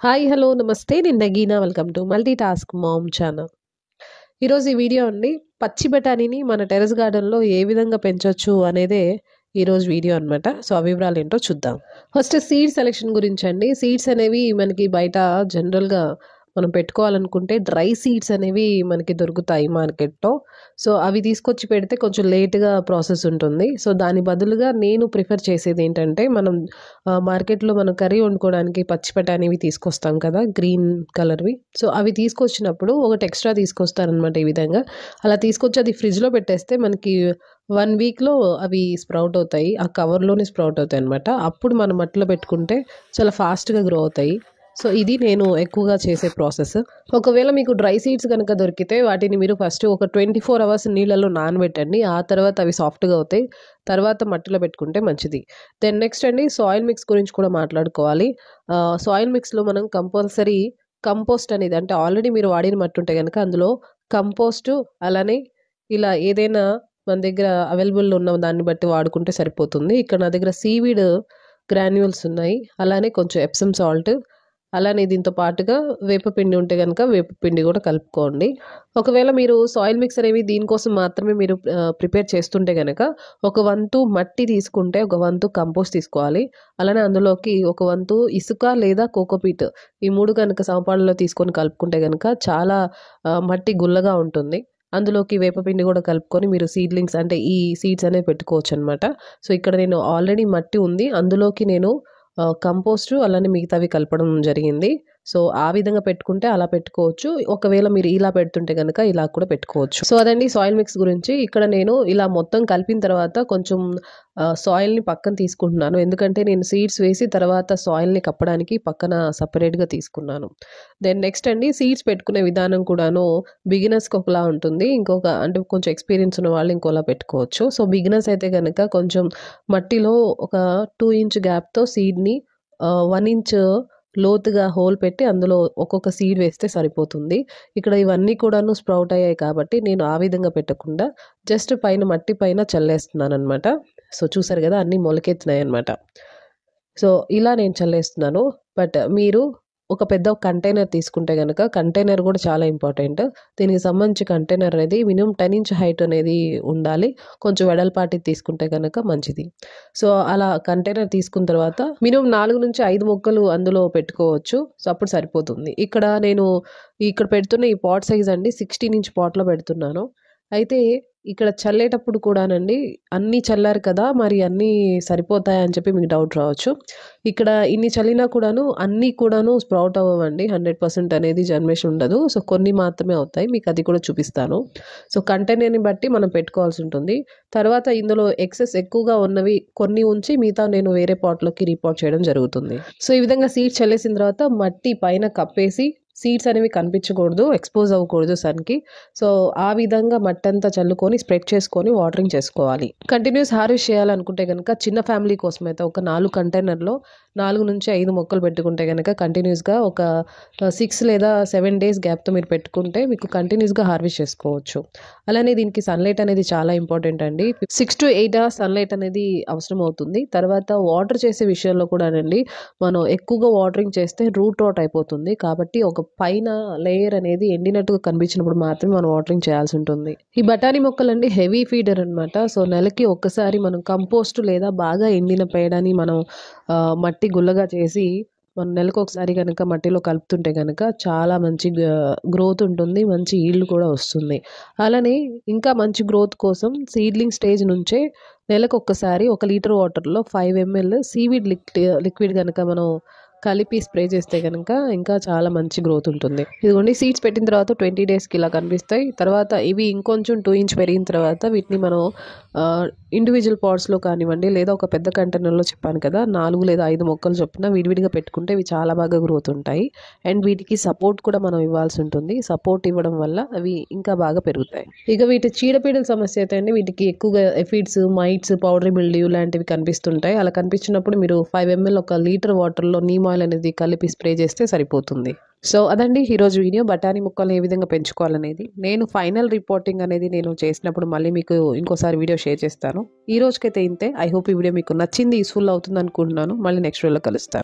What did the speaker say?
Hi hello నమస్తే నేను Nagina welcome to multi task ma'am channel. ఈరోజు ఈ వీడియో అండి పచ్చి బఠానీని మన టెర్రస్ గార్డెన్లో ఏ విధంగా పెంచొచ్చు అనేదే ఈరోజు వీడియో అనమాట. సో ఆ వివరాలు ఏంటో చూద్దాం. ఫస్ట్ సీడ్ సెలెక్షన్ గురించి అండి. సీడ్స్ అనేవి మనకి బయట జనరల్గా మనం పెట్టుకోవాలనుకుంటే డ్రై సీడ్స్ అనేవి మనకి దొరుకుతాయి మార్కెట్లో. సో అవి తీసుకొచ్చి పెడితే కొంచెం లేట్గా ప్రాసెస్ ఉంటుంది. సో దాని బదులుగా నేను ప్రిఫర్ చేసేది ఏంటంటే మనం మార్కెట్లో మనం కర్రీ వండుకోవడానికి పచ్చి బఠానీవి తీసుకొస్తాం కదా, గ్రీన్ కలర్వి. సో అవి తీసుకొచ్చినప్పుడు ఒకటి ఎక్స్ట్రా తీసుకొస్తారనమాట. ఈ విధంగా అలా తీసుకొచ్చి అది ఫ్రిడ్జ్లో పెట్టేస్తే మనకి 1 వీక్లో అవి స్ప్రౌట్ అవుతాయి. ఆ కవర్లోనే స్ప్రౌట్ అవుతాయి అనమాట. అప్పుడు మనం మట్టిలో పెట్టుకుంటే చాలా ఫాస్ట్గా గ్రో అవుతాయి. సో ఇది నేను ఎక్కువగా చేసే ప్రాసెస్. ఒకవేళ మీకు డ్రై సీడ్స్ కనుక దొరికితే వాటిని మీరు ఫస్ట్ ఒక 24 అవర్స్ నీళ్ళలో నానబెట్టండి. ఆ తర్వాత అవి సాఫ్ట్గా అవుతాయి. తర్వాత మట్టిలో పెట్టుకుంటే మంచిది. దెన్ నెక్స్ట్ అండి సాయిల్ మిక్స్ గురించి కూడా మాట్లాడుకోవాలి. సాయిల్ మిక్స్లో మనం కంపల్సరీ కంపోస్ట్ అనేది, అంటే ఆల్రెడీ మీరు వాడిన మట్టి ఉంటే కనుక అందులో కంపోస్ట్, అలానే ఇలా ఏదైనా మన దగ్గర అవైలబుల్ ఉన్న దాన్ని బట్టి వాడుకుంటే సరిపోతుంది. ఇక్కడ నా దగ్గర సీవీడ్ గ్రాన్యూల్స్ ఉన్నాయి, అలానే కొంచెం ఎప్సమ్ సాల్ట్, అలానే దీంతో పాటుగా వేపపిండి ఉంటే కనుక వేపపిండి కూడా కలుపుకోండి. ఒకవేళ మీరు సాయిల్ మిక్స్ అనేవి దీనికోసం మాత్రమే మీరు ప్రిపేర్ చేస్తుంటే కనుక ఒక వంతు మట్టి తీసుకుంటే ఒక వంతు కంపోస్ట్ తీసుకోవాలి. అలానే అందులోకి ఒక వంతు ఇసుక లేదా కోకోపీట్, ఈ 3 కనుక సమపాలలో తీసుకొని కలుపుకుంటే కనుక చాలా మట్టి గుల్లగా ఉంటుంది. అందులోకి వేపపిండి కూడా కలుపుకొని మీరు సీడ్లింగ్స్ అంటే ఈ సీడ్స్ అనేవి పెట్టుకోవచ్చు అనమాట. సో ఇక్కడ నేను ఆల్రెడీ మట్టి ఉంది, అందులోకి నేను కంపోస్టు అలానే మిగతావి కలపడం జరిగింది. సో ఆ విధంగా పెట్టుకుంటే అలా పెట్టుకోవచ్చు. ఒకవేళ మీరు ఇలా పెడుతుంటే కనుక ఇలా కూడా పెట్టుకోవచ్చు. సో అదండి సాయిల్ మిక్స్ గురించి. ఇక్కడ నేను ఇలా మొత్తం కలిపిన తర్వాత కొంచెం సాయిల్ని పక్కన తీసుకుంటున్నాను. ఎందుకంటే నేను సీడ్స్ వేసి తర్వాత సాయిల్ని కప్పడానికి పక్కన సపరేట్గా తీసుకున్నాను. దెన్ నెక్స్ట్ అండి సీడ్స్ పెట్టుకునే విధానం కూడాను బిగినర్స్కి ఒకలా ఉంటుంది, ఇంకొక అంటే కొంచెం ఎక్స్పీరియన్స్ ఉన్న వాళ్ళు ఇంకోలా పెట్టుకోవచ్చు. సో బిగినర్స్ అయితే కనుక కొంచెం మట్టిలో ఒక 2 ఇంచ్ గ్యాప్తో సీడ్ని 1 ఇంచ్ లోతుగా హోల్ పెట్టి అందులో ఒక్కొక్క సీడ్ వేస్తే సరిపోతుంది. ఇక్కడ ఇవన్నీ కూడాను స్ప్రౌట్ అయ్యాయి కాబట్టి నేను ఆ విధంగా పెట్టకుండా జస్ట్ పైన మట్టి పైన చల్లేస్తున్నాను అనమాట. సో చూసారు కదా అన్నీ మొలకెత్తినాయి అనమాట. సో ఇలా నేను చల్లేస్తున్నాను. బట్ మీరు ఒక పెద్ద కంటైనర్ తీసుకుంటే కనుక కంటైనర్ కూడా చాలా ఇంపార్టెంట్. దీనికి సంబంధించి కంటైనర్ అనేది మినిమం 10 ఇంచ్ హైట్ అనేది ఉండాలి. కొంచెం వెడల్పాటి తీసుకుంటే కనుక మంచిది. సో అలా కంటైనర్ తీసుకున్న తర్వాత మినిమం 4 నుంచి 5 మొక్కలు అందులో పెట్టుకోవచ్చు. సో అప్పుడు సరిపోతుంది. ఇక్కడ పెడుతున్న ఈ పాట్ సైజ్ అండి 16 ఇంచ్ పాట్లో పెడుతున్నాను. అయితే ఇక్కడ చల్లేటప్పుడు కూడానండి అన్నీ చల్లారు కదా, మరి అన్నీ సరిపోతాయని చెప్పి మీకు డౌట్ రావచ్చు. ఇక్కడ ఇన్ని చల్లినా కూడాను అన్నీ కూడాను స్ప్రౌట్ అవ్వండి. 100% అనేది జనరేషన్ ఉండదు. సో కొన్ని మాత్రమే అవుతాయి. మీకు అది కూడా చూపిస్తాను. సో కంటైనర్ని బట్టి మనం పెట్టుకోవాల్సి ఉంటుంది. తర్వాత ఇందులో ఎక్సెస్ ఎక్కువగా ఉన్నవి కొన్ని ఉంచి మిగతా నేను వేరే పాట్లోకి రీపాట్ చేయడం జరుగుతుంది. సో ఈ విధంగా సీడ్స్ చల్లేసిన తర్వాత మట్టి పైన కప్పేసి, సీడ్స్ అనేవి కనిపించకూడదు, ఎక్స్పోజ్ అవ్వకూడదు సన్కి. సో ఆ విధంగా మట్టి అంతా చల్లుకొని స్ప్రెడ్ చేసుకొని వాటరింగ్ చేసుకోవాలి. కంటిన్యూస్ హార్వెస్ట్ చేయాలనుకుంటే కనుక చిన్న ఫ్యామిలీ కోసం అయితే ఒక 4 కంటైనర్లో 4 నుంచి 5 మొక్కలు పెట్టుకుంటే కనుక కంటిన్యూస్గా ఒక 6 లేదా 7 డేస్ గ్యాప్తో మీరు పెట్టుకుంటే మీకు కంటిన్యూస్గా హార్వెస్ట్ చేసుకోవచ్చు. అలానే దీనికి సన్లైట్ అనేది చాలా ఇంపార్టెంట్ అండి. 6 to 8 అవర్స్ సన్లైట్ అనేది అవసరం అవుతుంది. తర్వాత వాటర్ చేసే విషయంలో కూడానండి మనం ఎక్కువగా వాటరింగ్ చేస్తే రూట్ అవుట్ అయిపోతుంది. కాబట్టి ఒక పైన లేయర్ అనేది ఎండినట్టుగా కనిపించినప్పుడు మాత్రమే మనం వాటరింగ్ చేయాల్సి ఉంటుంది. ఈ బఠానీ మొక్కలండి హెవీ ఫీడర్ అనమాట. సో నెలకి ఒక్కసారి మనం కంపోస్ట్ లేదా బాగా ఎండిన పేడని మనం మట్టి గుల్లగా చేసి మనం నెలకు ఒకసారి కనుక మట్టిలో కలుపుతుంటే కనుక చాలా మంచి గ్రోత్ ఉంటుంది, మంచి ఈల్డ్ కూడా వస్తుంది. అలానే ఇంకా మంచి గ్రోత్ కోసం సీడ్లింగ్ స్టేజ్ నుంచే నెలకు ఒక్కసారి 1 లీటర్ వాటర్లో 5 ml సీవీడ్ లిక్విడ్ కనుక మనం కలిపి స్ప్రే చేస్తే కనుక ఇంకా చాలా మంచి గ్రోత్ ఉంటుంది. ఇదిగోండి సీడ్స్ పెట్టిన తర్వాత 20 డేస్కి ఇలా కనిపిస్తాయి. తర్వాత ఇవి ఇంకొంచెం 2 ఇంచ్ పెరిగిన తర్వాత వీటిని మనం ఇండివిజువల్ పాట్స్లో కానివ్వండి లేదా ఒక పెద్ద కంటైనర్లో చెప్పాను కదా 4 లేదా 5 మొక్కలు చొప్పున విడివిడిగా పెట్టుకుంటే ఇవి చాలా బాగా గ్రోత్ ఉంటాయి. అండ్ వీటికి సపోర్ట్ కూడా మనం ఇవ్వాల్సి ఉంటుంది. సపోర్ట్ ఇవ్వడం వల్ల అవి ఇంకా బాగా పెరుగుతాయి. ఇక వీటి చీడపీడల సమస్య అయితే అండి వీటికి ఎక్కువగా ఎఫిడ్స్, మైట్స్, పౌడరీ మిల్డ్యూ లాంటివి కనిపిస్తుంటాయి. అలా కనిపించినప్పుడు మీరు 5 ml 1 లీటర్ వాటర్లో నీమ్ ఆయిల్ అనేది కలిపి స్ప్రే చేస్తే సరిపోతుంది. సో అదండి ఈరోజు వీడియో. బఠానీ మొక్కలను ఏ విధంగా పెంచుకోవాలనేది నేను ఫైనల్ రిపోర్టింగ్ అనేది నేను చేసినప్పుడు మళ్ళీ మీకు ఇంకోసారి వీడియో షేర్ చేస్తాను. ఈ రోజుకైతే ఇంతే. ఐ హోప్ ఈ వీడియో మీకు నచ్చింది, యూస్ఫుల్ అవుతుంది అనుకుంటున్నాను. మళ్ళీ నెక్స్ట్ వీడియోలో కలుస్తాను.